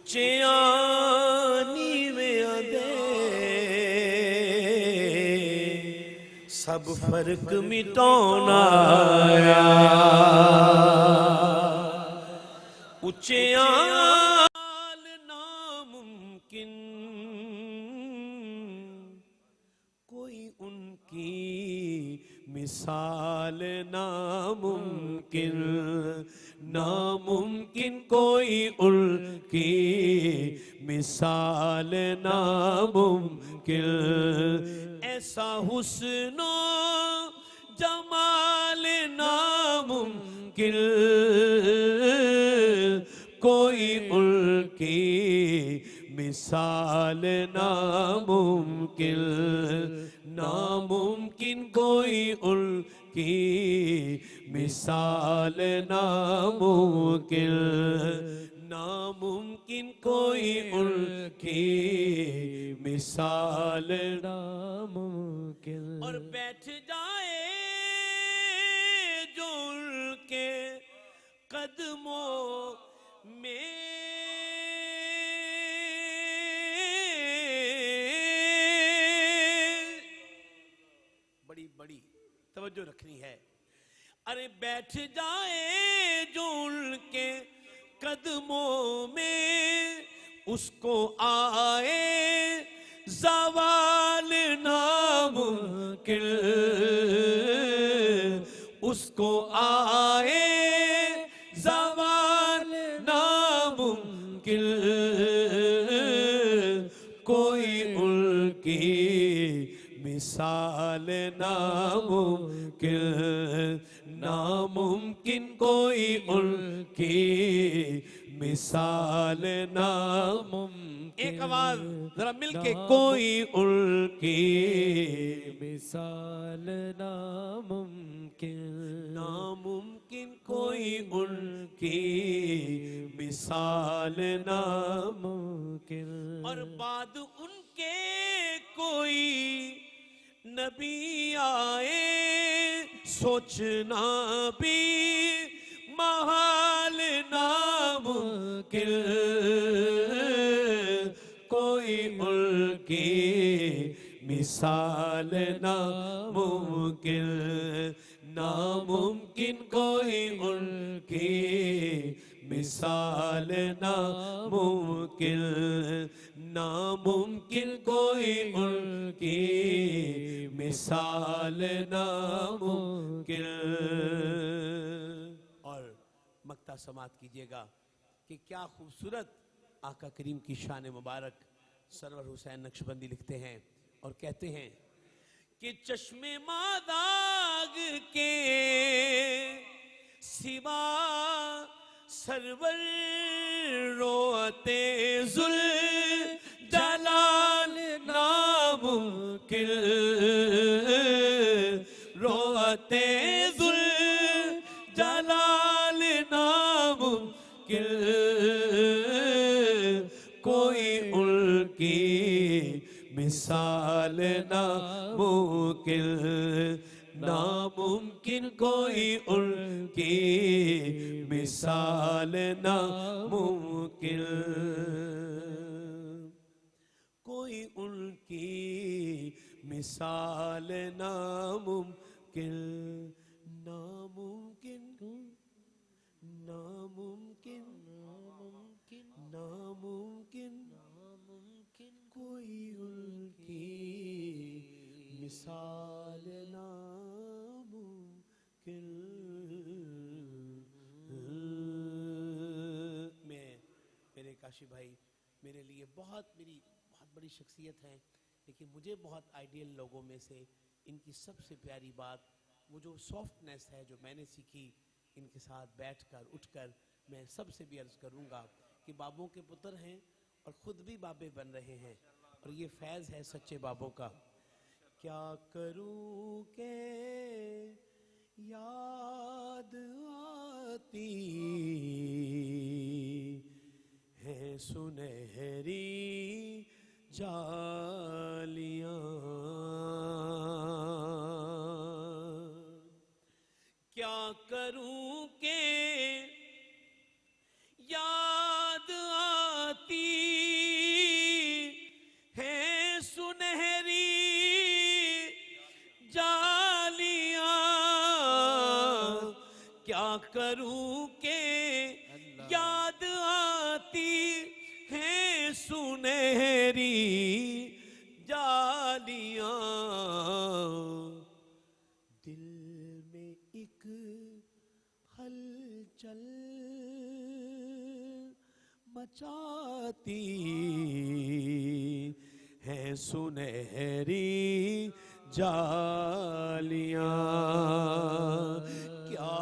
उच्चियानी में अदे सब फर्क मिटाना उच्चियाल नामुमकिन कोई उनकी मिसाल नामुमकिन नामुमकिन कोई उनकी मिसाल नामुमकिन ऐसा हुस्नो जमाल नामुमकिन कोई उनकी मिसाल नामुमकिन नामुमकिन कोई उनकी मिसाल नामुमकिन नामुमकिन कोई उनकी मिसाल नामुमकिन और बैठ जाए जो उनके कदमों में बड़ी तवज्जो रखनी है। अरे बैठ जाए जो उनके कदमों में उसको आए ज़वाल नामुमकिन उसको आए ज़वाल नामुमकिन कोई उनकी मिसाल नामुमकिन नामुमकिन कोई उनकी मिसाल नामुमकिन एक आवाज जरा मिलके कोई उनकी मिसाल नामुमकिन नामुमकिन कोई उनकी मिसाल नामुमकिन और बाद उनके कोई नबी आए सोचना भी महाल नामुमकिन कोई उनकी मिसाल नामुमकिन नामुमकिन कोई उनकी मिसाल नामुमकिन नामुमकिन कोई उनकी मिसाल नामुमकिन। और मक्ता समात कीजिएगा कि क्या खूबसूरत आका करीम की शान मुबारक सरवर हुसैन नक्शबंदी लिखते हैं और कहते हैं कि चश्मे मादाग के सिवा सरवर रोते जुल जलाल नामुमकिन रोते जुल जलाल नामुमकिन कोई उनकी मिसाल नामुमकिन नामुमकिन कोई उनकी मिसाल नामुमकिन कोई उनकी मिसाल नामुमकिन नामुमकिन नामुमकिन नामुमकिन नामुमकिन कोई उनकी मिसाल नामुमकिन। मेरे काशी भाई मेरे लिए मेरी बहुत बड़ी शख्सियत हैं, लेकिन मुझे बहुत आइडियल लोगों में से इनकी सबसे प्यारी बात वो जो सॉफ्टनेस है जो मैंने सीखी इनके साथ बैठकर उठकर। मैं सबसे भी अर्ज करूँगा कि बाबों के पुत्र हैं और ख़ुद भी बाबे बन रहे हैं और ये फैज़ है सच्चे बाबों का। क्या करूँ के याद आती है सुनहरी जालियां क्या करूं के याद आती करूं के याद आती है सुनहरी जालियां, दिल में एक हलचल मचाती है सुनहरी जालियां। क्या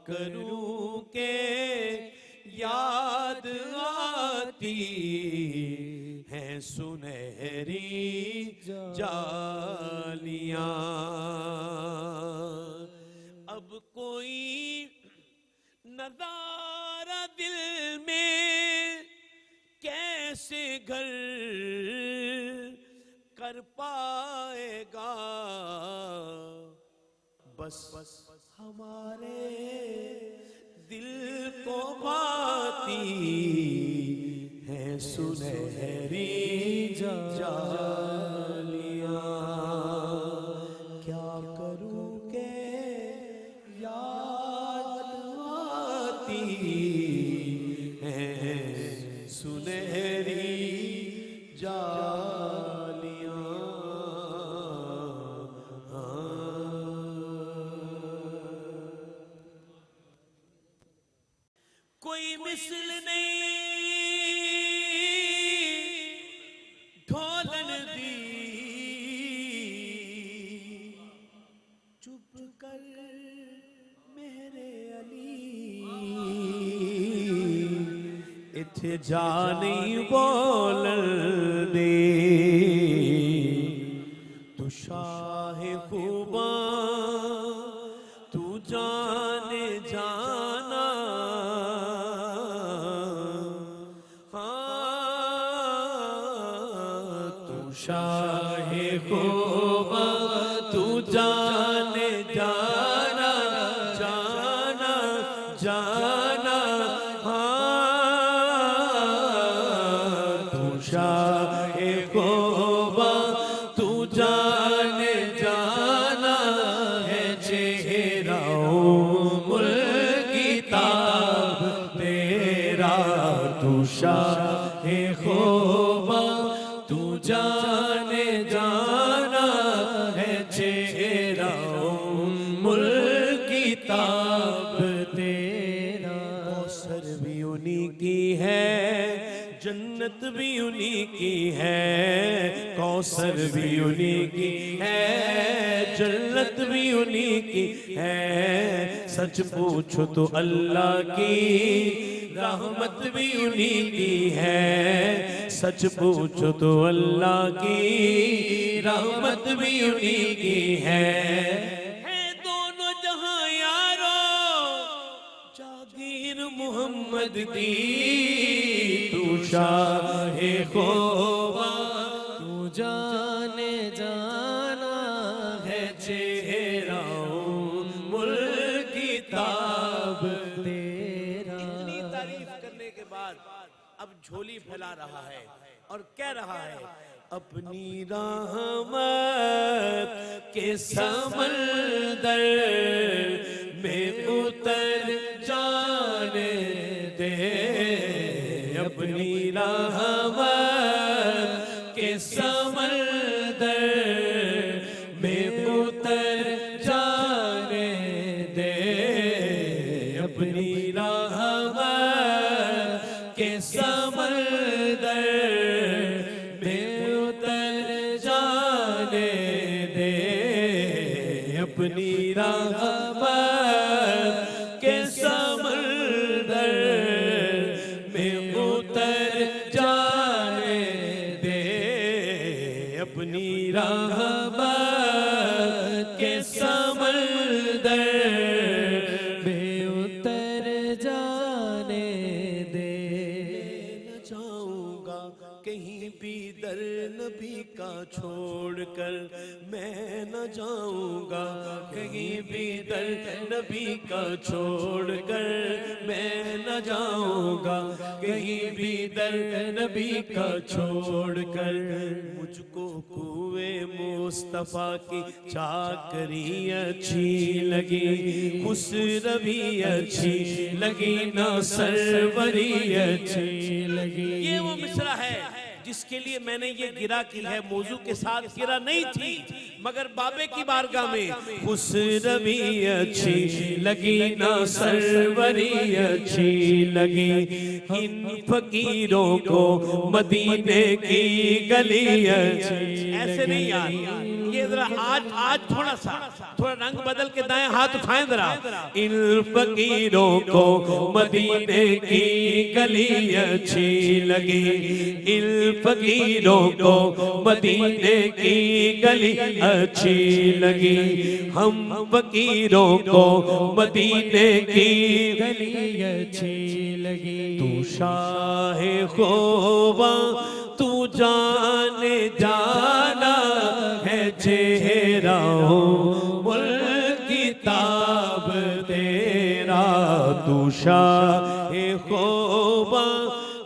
करूं के याद आती है सुनहरी जालियां। अब कोई नजारा दिल में कैसे घर कर पाएगा, बस हमारे दिल को भाती है सुनहरी जालियां। क्या करूं के याद आती है सुनहरी जालियां। कोई मिसल नहीं ढोलन दी, चुप कर मेरे अली, इथे जा नहीं बोलन दे। तू शाह खूबा तू जाने जाना, शाहे खूबा तू जाने जाना जाना जाना, तू शाहे खूबा तू जाने जाना है। चेहरा किताब तेरा, तू शाहे खूबा तू जाने जाना है। चेहरा किताब तेरा। कौसर भी उन्हीं की है, जन्नत भी उन्हीं की है। कौसर भी उन्हीं की है, जन्नत भी उन्हीं की है। सच पूछो तो अल्लाह की रहमत भी उन्हीं की है। सच पूछो तो अल्लाह की रहमत भी उन्हीं की है। दोनों जहां यारो जागीर मोहम्मद की, तू शाहे खूबा तू जाने जाना है। चेहरा किताब तेरा। इतनी तारीफ करने के बाद अब झोली फैला रहा है और कह रहा है, अपनी रहमत के समंदर में उतर जाने दे। अपनी रहमत के समंदर में उतर जाने दे। अपनी रहमत के समंदर में उतर जाने दे। अपनी रहमत के समंदर में उतर जाने दे। अपनी रहमत के समंदर में उतर जाने दे। न जाऊंगा कहीं भी दर नबी का छोड़कर, मैं न जाऊंगा कहीं भी दर नबी का छोड़कर। मैं न जाऊंगा कहीं भी दर नबी का छोड़कर। मुझको कुए मुस्तफा की चाकरी अच्छी लगी, खुसरवी अच्छी लगी ना सरवरी अच्छी लगी। ये वो मिसरा है जिसके लिए मैंने ये गिरा की है, मौजू के साथ गिरा नहीं थी, मगर बाबे की बारगाह में खुसरवी अच्छी लगी ना सरवरी अच्छी लगी। इन फकीरों को मदीने की गली अच्छी। ऐसे नहीं यार, ये जरा आज थोड़ा रंग बदल के दाएं हाथ उठाएं जरा। इन फकीरों को मदीने की गली अच्छी लगी, इन फकीरों को मदीने की गली अच्छी लगी। हम फकीरों को मदीने की गली अच्छी लगी। तू शाहे खोबा तू जाने जाना है चेहरा मुल्क किताब तेरा। तू शाहे खोबा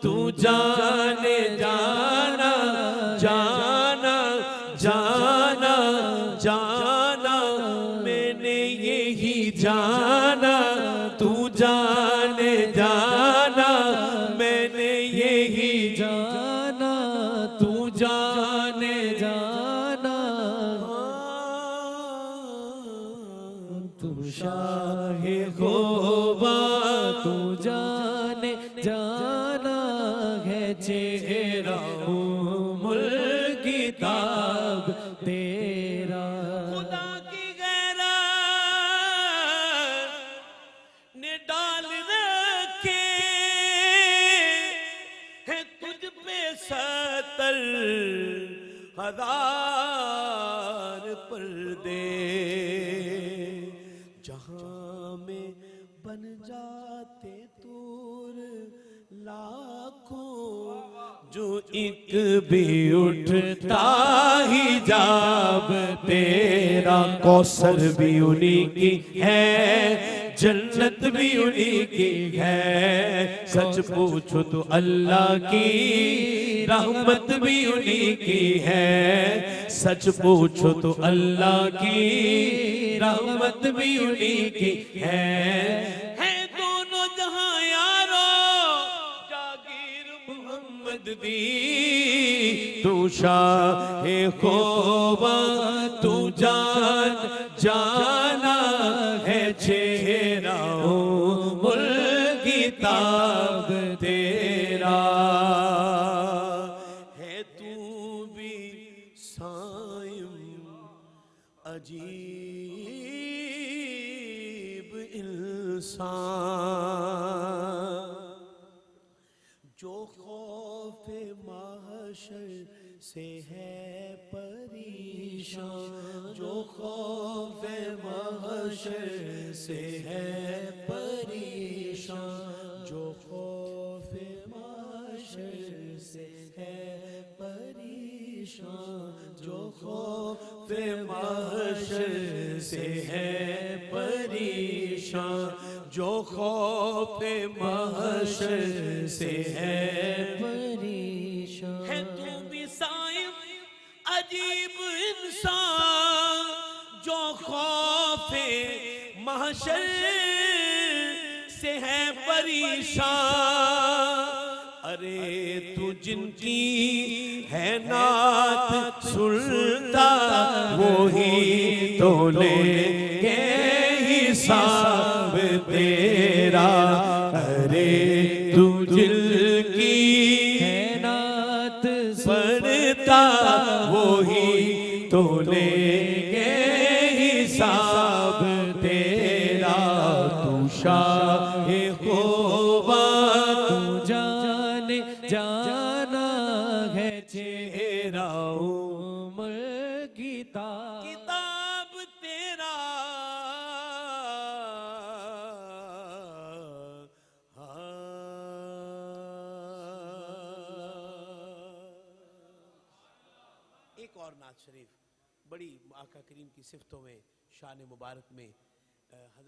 तू जाने जाना जाना जाना जाना, मैंने यही जाना तू जाने जाना, मैंने यही जाना तू जाने जाना। तू शाहे खोबा तू जाने जाना है चेहरा मुल्क किताब तेरा। खुदा की गैरत ने डाल रखे है तुझ पे 70,000 पर्दे, जहां में बन जाते दूर लाखों, जो एक भी उठता हिजाब तेरा। कौसर भी उन्हीं की है, जन्नत भी उन्हीं की है। सच पूछो तो अल्लाह की रहमत भी उन्हीं की है। सच पूछो तो अल्लाह की रहमत भी उन्हीं की है। दोनों जहां यारो जागीर मोहम्मद दी तू शाहे खोबा तू जान जाना है चेहरा मुल्क किताब तेरा। है तू भी साइम अजीब इंसान, जो खौफे महशर से है परेशान, जो खौफे महशर से है परेशान, जो खौफे महशर से है परेशान, जो खौफे महशर से है परेशान, जो खौफे महशर से है परेशान। है तू भी साइम अजीब इंसान, जो खौफे महशर से है परेशान। अरे तू जिनकी है नात सुनता वो ही तो लेंगे हिसाब तेरा। अरे तू जिनकी है नात सुनता वो ही तो लेंगे हिसाब तेरा। तू शाहे खोबा तू जाने जाना है चेहरा मुल्क किताब तेरा। एक और नात शरीफ बड़ी आका करीम की सिफ्तों में, शान मुबारक में हजरत